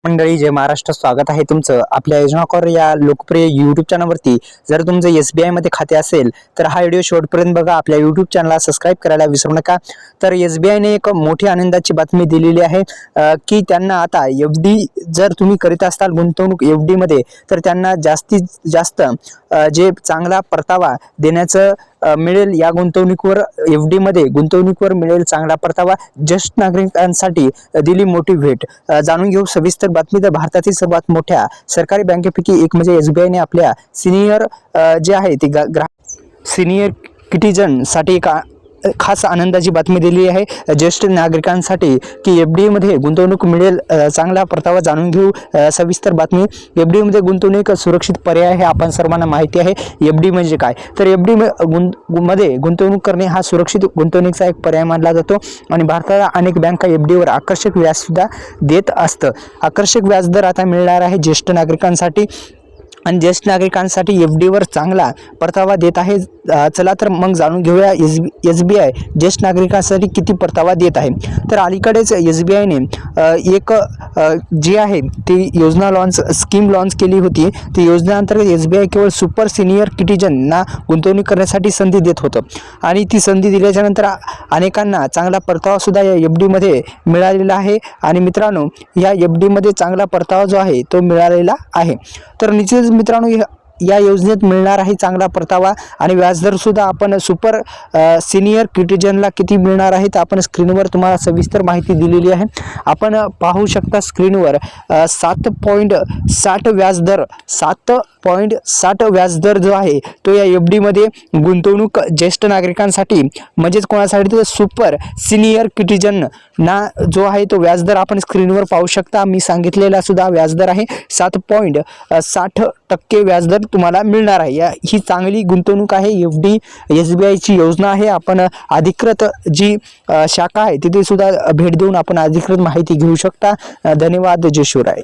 मंडळी, जय महाराष्ट्र. स्वागत आहे तुमचं आपल्या योजना कॉर या लोकप्रिय युट्यूब चॅनलवरती. जर तुमचं SBI मध्ये खाते असेल तर हा व्हिडिओ शेवटपर्यंत बघा. आपल्या युट्यूब चॅनलला सबस्क्राईब करायला विसरू नका. तर SBI ने एक मोठी आनंदाची बातमी दिलेली आहे की त्यांना आता FD जर तुम्ही करीत असाल गुंतवणूक FD मध्ये, तर त्यांना जास्तीत जास्त जे चांगला परतावा देण्याचं मिळेल. या गुंतवणुकीवर FD मध्ये गुंतवणुकीवर मिळेल चांगला परतावा. ज्येष्ठ नागरिकांसाठी दिली मोठी भेट. जाणून घेऊ सविस्तर बातमी. तर भारतातील सर्वात मोठ्या सरकारी बँकेपैकी एक म्हणजे SBI ने आपल्या सिनियर जे आहे ते सिनियर सिटीजन साठी एक खास आनंदाची बातमी दिली आहे ज्येष्ठ नागरिकांसाठी की FD मध्ये गुंतवणूक मिळेल चांगला परतावा. जाणून घेऊ सविस्तर बातमी. FD मध्ये गुंतवणूक सुरक्षित पर्याय आहे. आपण सर्वांना माहिती आहे FD म्हणजे काय. तर FD मध्ये गुंतवणूक करणे हा सुरक्षित गुंतवणुकीचा एक पर्याय मानला जातो आणि भारताला अनेक बँका FD वर आकर्षक व्याज सुद्धा देत असतं. आकर्षक व्याजदर आता मिळणार आहे ज्येष्ठ नागरिकांसाठी आणि ज्येष्ठ नागरिकांसाठी FD वर चांगला परतावा देत आहे. चला तर मग जाणून घेऊया SBI ज्येष्ठ नागरिकांसाठी किती परतावा देत आहे. तर अलीकडेच SBI ने एक जी आहे ती योजना स्कीम लॉन्च केली होती. ती योजनेअंतर्गत SBI केवळ सुपर सिनियर सिटीजनना गुंतवणूक करण्यासाठी संधी देत होतं आणि ती संधी दिल्याच्या नंतर अनेकांना चांगला परतावा सुद्धा या FD मध्ये मिळालेला आहे. आणि मित्रांनो, या FD मध्ये चांगला परतावा जो आहे तो मिळालेला आहे. तर निश्चितच मित्रांनो, या योजनेत मिळणार आहे चांगला परतावा आणि व्याजदर सुद्धा आपण सुपर सिनियर सिटीजनला किती मिळणार आहे तर आपण स्क्रीनवर तुम्हाला सविस्तर माहिती दिलेली आहे. आपण पाहू शकता स्क्रीनवर 7.60 व्याजदर 7.60 व्याजदर जो आहे तो या FD मध्ये गुंतवणूक ज्येष्ठ नागरिकांसाठी म्हणजेच कोणासाठी तर सुपर सिनियर सिटीजन ना जो आहे तो व्याजदर आपण स्क्रीनवर पाहू शकता. मी सांगितलेला सुद्धा व्याजदर आहे 7.60% व्याजदर तुम्हाला मिळणार आहे. ही चांगली गुंतवणूक आहे. FD SBI ची योजना आहे. आपण अधिकृत जी शाखा आहे तिथे सुद्धा भेट देऊन आपण अधिकृत माहिती घेऊ शकता. धन्यवाद. जय शिवराय.